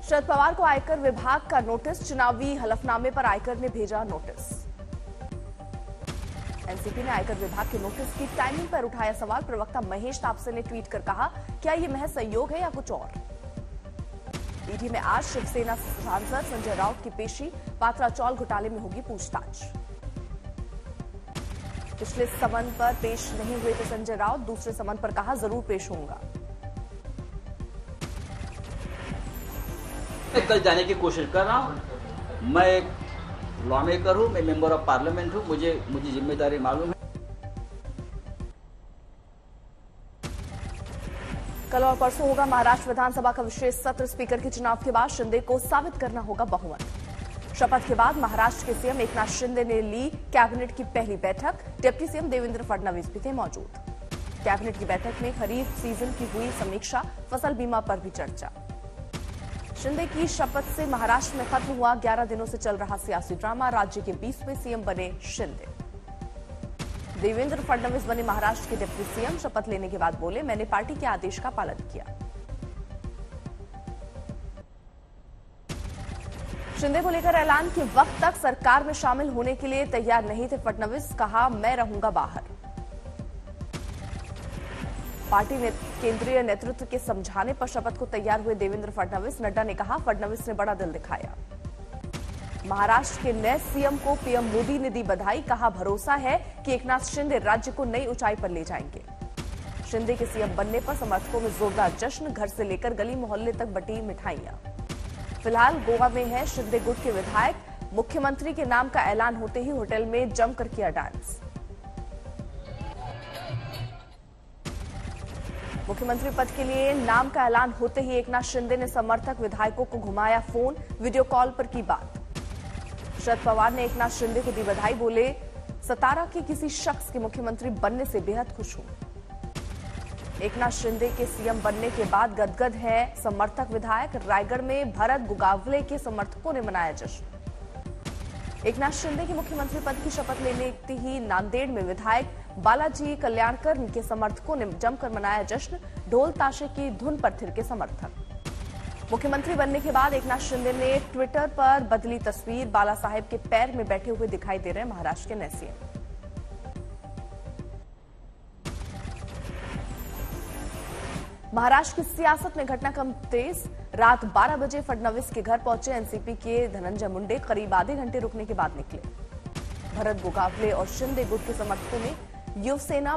शरद पवार को आयकर विभाग का नोटिस, चुनावी हलफनामे पर आयकर ने भेजा नोटिस। एनसीपी ने आयकर विभाग के नोटिस की टाइमिंग पर उठाया सवाल। प्रवक्ता महेश तापसे ने ट्वीट कर कहा, क्या ये महज संयोग है या कुछ और। ईडी में आज शिवसेना सांसद संजय राउत की पेशी, पात्रा चौल घोटाले में होगी पूछताछ। पिछले समन पर पेश नहीं हुए थे संजय राउत, दूसरे समन पर कहा जरूर पेश होऊंगा। मैं कल जाने की कोशिश कर रहा हूं। मैं एक लॉ मेकर हूं, मैं मेंबर ऑफ पार्लियामेंट हूं, मुझे जिम्मेदारी मालूम है। कल और परसों होगा महाराष्ट्र विधानसभा का विशेष सत्र। स्पीकर के चुनाव के बाद शिंदे को साबित करना होगा बहुमत। शपथ के बाद महाराष्ट्र के सीएम एकनाथ शिंदे ने ली कैबिनेट की पहली बैठक। डिप्टी सीएम देवेंद्र फडणवीस भी थे मौजूद। कैबिनेट की बैठक में खरीफ सीजन की हुई समीक्षा, फसल बीमा पर भी चर्चा। शिंदे की शपथ से महाराष्ट्र में खत्म हुआ 11 दिनों से चल रहा सियासी ड्रामा। राज्य के 20वें सीएम बने शिंदे। देवेंद्र फडणवीस बने महाराष्ट्र के डिप्टी सीएम। शपथ लेने के बाद बोले, मैंने पार्टी के आदेश का पालन किया। शिंदे को लेकर ऐलान के वक्त तक सरकार में शामिल होने के लिए तैयार नहीं थे फडणवीस। कहा, मैं रहूंगा बाहर। पार्टी ने केंद्रीय नेतृत्व के समझाने पर शपथ को तैयार हुए देवेंद्र फडणवीस। नड्डा ने कहा, फडणवीस ने बड़ा दिल दिखाया। महाराष्ट्र के नए सीएम को पीएम मोदी ने दी बधाई। कहा, भरोसा है कि एकनाथ शिंदे राज्य को नई ऊंचाई पर ले जाएंगे। शिंदे के सीएम बनने पर समर्थकों में जोरदार जश्न, घर से लेकर गली मोहल्ले तक बटी मिठाइयां। फिलहाल गोवा में है शिंदे गुट के विधायक। मुख्यमंत्री के नाम का ऐलान होते ही होटल में जमकर किया डांस। मुख्यमंत्री पद के लिए नाम का ऐलान होते ही एकनाथ शिंदे ने समर्थक विधायकों को घुमाया फोन, वीडियो कॉल पर की बात। शरद पवार ने एकनाथ शिंदे को दी बधाई। बोले, सतारा के किसी शख्स के मुख्यमंत्री बनने से बेहद खुश हूं। एकनाथ शिंदे के सीएम बनने के बाद गदगद है समर्थक विधायक। रायगढ़ में भरत गोगावले के समर्थकों ने मनाया जश्न। एकनाथ शिंदे के मुख्यमंत्री पद की शपथ लेने ही नांदेड़ में विधायक बालाजी कल्याणकर के समर्थकों ने जमकर मनाया जश्न। ढोल ताशे की धुन पर थिरके समर्थक। मुख्यमंत्री बनने के बाद एकनाथ शिंदे ने ट्विटर पर बदली तस्वीर। बाला साहेब के पैर में बैठे हुए दिखाई दे रहे हैं महाराष्ट्र के नए सीएम। महाराष्ट्र की सियासत में घटनाक्रम तेज। रात 12 बजे फडणवीस के घर पहुंचे एनसीपी के धनंजय मुंडे। करीब आधे घंटे रुकने के बाद निकले। भरत गोगावले और शिंदे गुट के समर्थकों ने युवसेना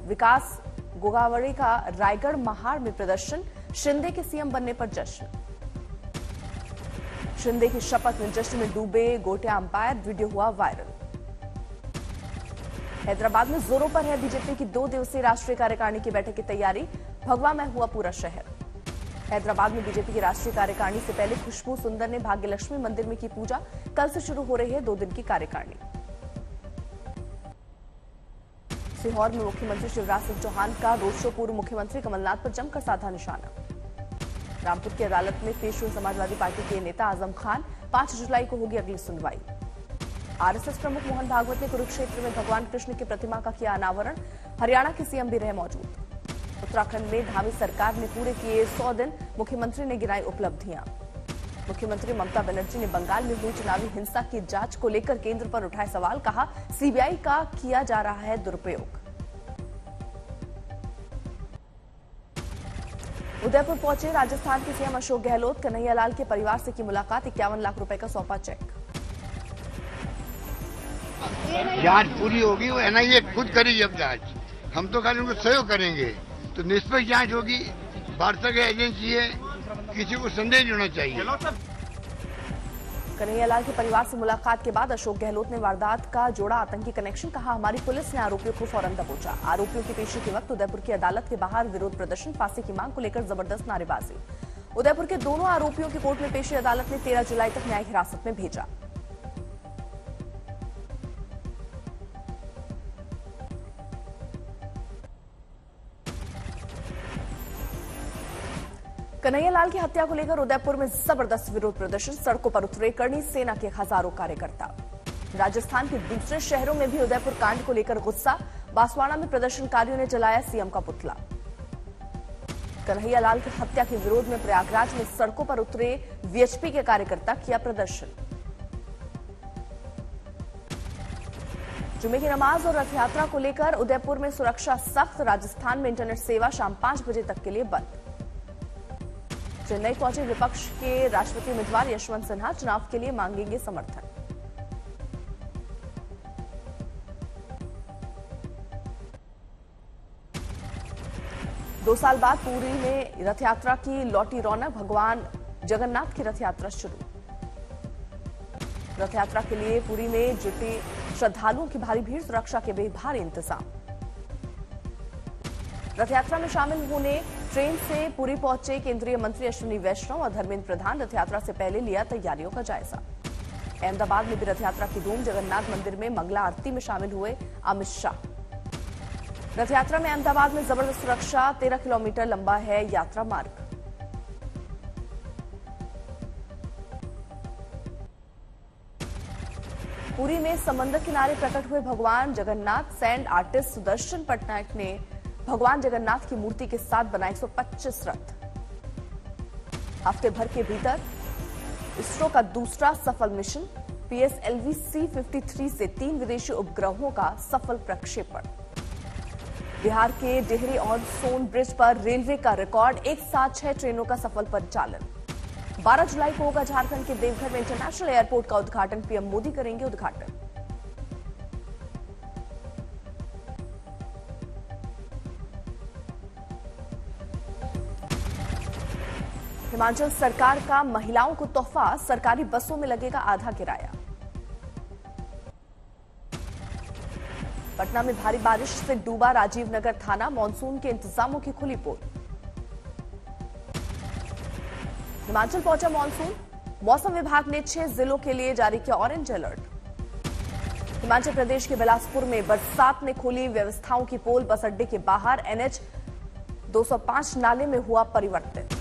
विकास गोगावले का रायगढ़ महाड़ में प्रदर्शन। शिंदे के सीएम बनने पर जश्न। शिंदे की शपथ में जश्न में डूबे गोटिया अंपायर, वीडियो हुआ वायरल। हैदराबाद में जोरों पर है बीजेपी की 2 दिवसीय राष्ट्रीय कार्यकारिणी की बैठक की तैयारी। भगवा में हुआ पूरा शहर। हैदराबाद में बीजेपी की राष्ट्रीय कार्यकारिणी से पहले खुशबू सुंदर ने भाग्यलक्ष्मी मंदिर में की पूजा। कल से शुरू हो रही है 2 दिन की कार्यकारिणी। सीहोर में मुख्यमंत्री शिवराज सिंह चौहान का रोड शो। पूर्व मुख्यमंत्री कमलनाथ पर जमकर साधा निशाना। रामपुर की अदालत में पेश हुए समाजवादी पार्टी के नेता आजम खान। 5 जुलाई को होगी अगली सुनवाई। आरएसएस प्रमुख मोहन भागवत ने कुरुक्षेत्र में भगवान कृष्ण की प्रतिमा का किया अनावरण। हरियाणा के सीएम भी रहे मौजूद। उत्तराखंड में धामी सरकार ने पूरे किए 100 दिन। मुख्यमंत्री ने गिनाई उपलब्धियां। मुख्यमंत्री ममता बनर्जी ने बंगाल में हुई चुनावी हिंसा की जांच को लेकर केंद्र पर उठाए सवाल। कहा, सीबीआई का किया जा रहा है दुरुपयोग। उदयपुर पहुंचे राजस्थान के सीएम अशोक गहलोत। कन्हैयालाल के परिवार से की मुलाकात। 51 लाख रुपए का सौंपा चेक। जांच पूरी होगी, वो एनआईए खुद करेगी अब जांच। हम तो खाली उनको सहयोग करेंगे। तो निष्पक्ष जांच होगी। वार्ता एजेंसी है, किसी को संदेह नहीं होना चाहिए। कन्हैयालाल के परिवार से मुलाकात के बाद अशोक गहलोत ने वारदात का जोड़ा आतंकी कनेक्शन। कहा, हमारी पुलिस ने आरोपियों को फौरन दबोचा। आरोपियों की पेशी के वक्त उदयपुर की अदालत के बाहर विरोध प्रदर्शन। फांसी की मांग को लेकर जबरदस्त नारेबाजी। उदयपुर के दोनों आरोपियों की कोर्ट में पेशी। अदालत ने 13 जुलाई तक न्यायिक हिरासत में भेजा। कन्हैयालाल की हत्या को लेकर उदयपुर में जबरदस्त विरोध प्रदर्शन। सड़कों पर उतरे करणी सेना के हजारों कार्यकर्ता। राजस्थान के दूसरे शहरों में भी उदयपुर कांड को लेकर गुस्सा। बांसवाड़ा में प्रदर्शनकारियों ने जलाया सीएम का पुतला। कन्हैयालाल की हत्या के विरोध में प्रयागराज में सड़कों पर उतरे वीएचपी के कार्यकर्ता, किया प्रदर्शन। जुमे की नमाज और रथ यात्रा को लेकर उदयपुर में सुरक्षा सख्त। राजस्थान में इंटरनेट सेवा शाम 5 बजे तक के लिए बंद। चेन्नई पहुंचे विपक्ष के राष्ट्रपति उम्मीदवार यशवंत सिन्हा, चुनाव के लिए मांगेंगे समर्थन। दो साल बाद पुरी में रथ यात्रा की लौटी रौनक। भगवान जगन्नाथ की रथ यात्रा शुरू। रथ यात्रा के लिए पुरी में जुटे श्रद्धालुओं की भारी भीड़, सुरक्षा के भारी इंतजाम। रथ यात्रा में शामिल होने ट्रेन से पुरी पहुंचे केंद्रीय मंत्री अश्विनी वैष्णव और धर्मेंद्र प्रधान। रथ यात्रा से पहले लिया तैयारियों का जायजा। अहमदाबाद में भी रथ यात्रा की धूम। जगन्नाथ मंदिर में मंगला आरती में शामिल हुए अमित शाह। रथ यात्रा में अहमदाबाद में जबरदस्त सुरक्षा। 13 किलोमीटर लंबा है यात्रा मार्ग। पुरी में समंदर किनारे प्रकट हुए भगवान जगन्नाथ। सैंड आर्टिस्ट सुदर्शन पटनायक ने भगवान जगन्नाथ की मूर्ति के साथ बनाए 125 रथ। हफ्ते भर के भीतर इसरो का दूसरा सफल मिशन। PSLV C-53 से 3 विदेशी उपग्रहों का सफल प्रक्षेपण। बिहार के डेहरी ऑन सोन ब्रिज पर रेलवे का रिकॉर्ड, एक साथ 6 ट्रेनों का सफल परिचालन। 12 जुलाई को होगा झारखंड के देवघर में इंटरनेशनल एयरपोर्ट का उद्घाटन। पीएम मोदी करेंगे उद्घाटन। हिमाचल सरकार का महिलाओं को तोहफा, सरकारी बसों में लगेगा आधा किराया। पटना में भारी बारिश से डूबा राजीव नगर थाना। मानसून के इंतजामों की खुली पोल। हिमाचल पहुंचा मानसून। मौसम विभाग ने 6 जिलों के लिए जारी किया ऑरेंज अलर्ट। हिमाचल प्रदेश के बिलासपुर में बरसात ने खोली व्यवस्थाओं की पोल। बस अड्डे के बाहर NH 205 नाले में हुआ परिवर्तित।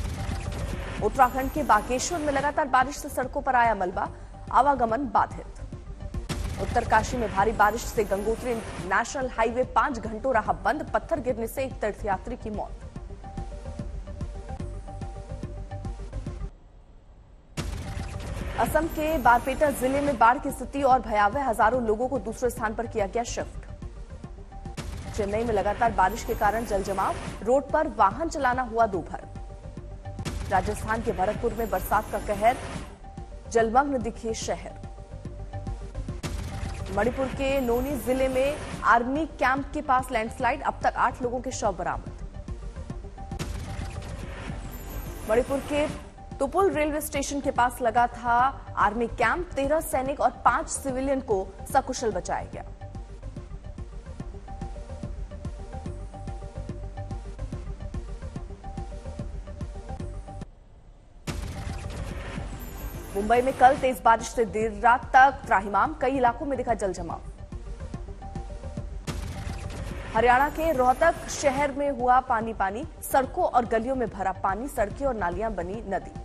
उत्तराखंड के बागेश्वर में लगातार बारिश से सड़कों पर आया मलबा, आवागमन बाधित। उत्तरकाशी में भारी बारिश से गंगोत्री नेशनल हाईवे 5 घंटों रहा बंद। पत्थर गिरने से एक तीर्थयात्री की मौत। असम के बारपेटा जिले में बाढ़ की स्थिति और भयावह। हजारों लोगों को दूसरे स्थान पर किया गया शिफ्ट। चेन्नई में लगातार बारिश के कारण जलजमाव। रोड पर वाहन चलाना हुआ दोपहर। राजस्थान के भरतपुर में बरसात का कहर, जलमग्न दिखे शहर। मणिपुर के नोनी जिले में आर्मी कैंप के पास लैंडस्लाइड। अब तक 8 लोगों के शव बरामद। मणिपुर के तुपुल रेलवे स्टेशन के पास लगा था आर्मी कैंप। 13 सैनिक और 5 सिविलियन को सकुशल बचाया गया। मुंबई में कल तेज बारिश से देर रात तक त्राहिमाम। कई इलाकों में दिखा जलजमाव। हरियाणा के रोहतक शहर में हुआ पानी पानी। सड़कों और गलियों में भरा पानी। सड़कें और नालियां बनी नदी।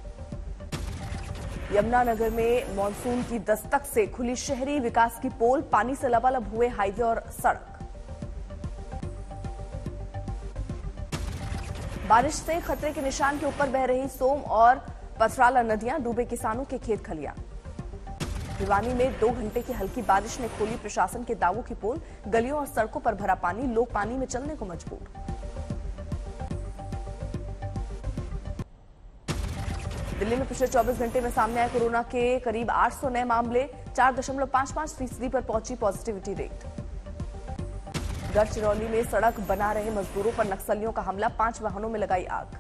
यमुनानगर में मानसून की दस्तक से खुली शहरी विकास की पोल। पानी से लबालब हुए हाईवे और सड़क। बारिश से खतरे के निशान के ऊपर बह रही सोम और पथराला नदियां। डूबे किसानों के खेत खलियान। भिवानी में 2 घंटे की हल्की बारिश ने खोली प्रशासन के दावों की पोल। गलियों और सड़कों पर भरा पानी। लोग पानी में चलने को मजबूर। दिल्ली में पिछले 24 घंटे में सामने आए कोरोना के करीब 800 नए मामले। 4.55% पर पहुंची पॉजिटिविटी रेट। गढ़चिरौली में सड़क बना रहे मजदूरों पर नक्सलियों का हमला। 5 वाहनों में लगाई आग।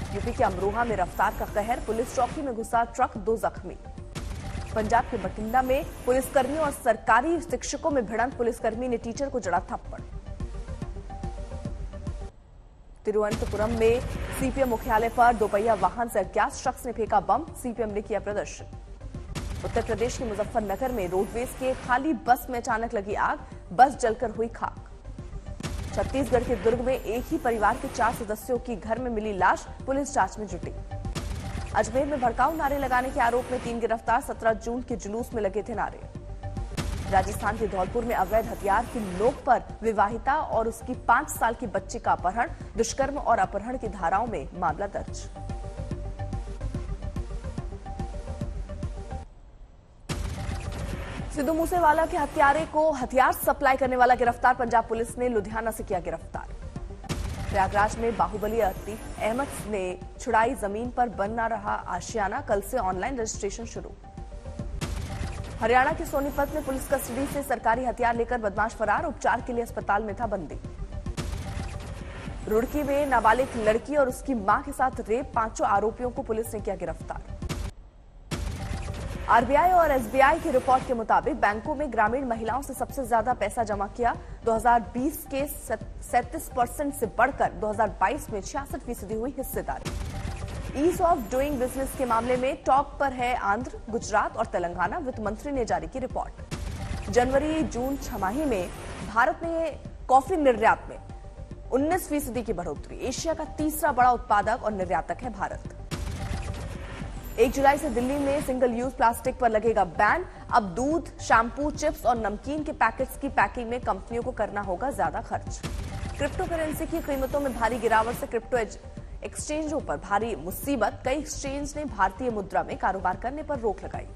यूपी के अमरोहा में रफ्तार का कहर। पुलिस चौकी में घुसा ट्रक, 2 जख्मी। पंजाब के बठिंडा में पुलिसकर्मियों और सरकारी शिक्षकों में भिड़ंत। पुलिसकर्मी ने टीचर को जड़ा थप्पड़। तिरुवनंतपुरम में सीपीएम मुख्यालय पर दोपहिया वाहन से अज्ञात शख्स ने फेंका बम। सीपीएम ने किया प्रदर्शन। उत्तर प्रदेश के मुजफ्फरनगर में रोडवेज के खाली बस में अचानक लगी आग। बस जलकर हुई खाक। छत्तीसगढ़ के दुर्ग में एक ही परिवार के 4 सदस्यों की घर में मिली लाश। पुलिस जांच में जुटी। अजमेर में भड़काऊ नारे लगाने के आरोप में 3 गिरफ्तार। 17 जून के जुलूस में लगे थे नारे। राजस्थान के धौलपुर में अवैध हथियार की नोक पर विवाहिता और उसकी 5 साल की बच्ची का अपहरण, दुष्कर्म और अपहरण की धाराओं में मामला दर्ज। सिद्धू मूसेवाला के हत्यारे को हथियार सप्लाई करने वाला गिरफ्तार, पंजाब पुलिस ने लुधियाना से किया गिरफ्तार। प्रयागराज में बाहुबली अतीक अहमद ने छुड़ाई जमीन पर बनना रहा आशियाना, कल से ऑनलाइन रजिस्ट्रेशन शुरू। हरियाणा के सोनीपत में पुलिस कस्टडी से सरकारी हथियार लेकर बदमाश फरार, उपचार के लिए अस्पताल में था बंदी। रुड़की में नाबालिग लड़की और उसकी मां के साथ रेप, 5 आरोपियों को पुलिस ने किया गिरफ्तार। आरबीआई और एसबीआई की रिपोर्ट के मुताबिक बैंकों में ग्रामीण महिलाओं से सबसे ज्यादा पैसा जमा किया। 2020 के 37% से बढ़कर 2022 में 66% हुई हिस्सेदारी। ईज ऑफ डूइंग बिजनेस के मामले में टॉप पर है आंध्र, गुजरात और तेलंगाना, वित्त मंत्री ने जारी की रिपोर्ट। जनवरी जून छमाही में भारत में कॉफी निर्यात में 19% की बढ़ोतरी। एशिया का तीसरा बड़ा उत्पादक और निर्यातक है भारत। 1 जुलाई से दिल्ली में सिंगल यूज प्लास्टिक पर लगेगा बैन। अब दूध, शैम्पू, चिप्स और नमकीन के पैकेट्स की पैकिंग में कंपनियों को करना होगा ज्यादा खर्च। क्रिप्टो करेंसी की कीमतों में भारी गिरावट से क्रिप्टो एक्सचेंजों पर भारी मुसीबत, कई एक्सचेंज ने भारतीय मुद्रा में कारोबार करने पर रोक लगाई।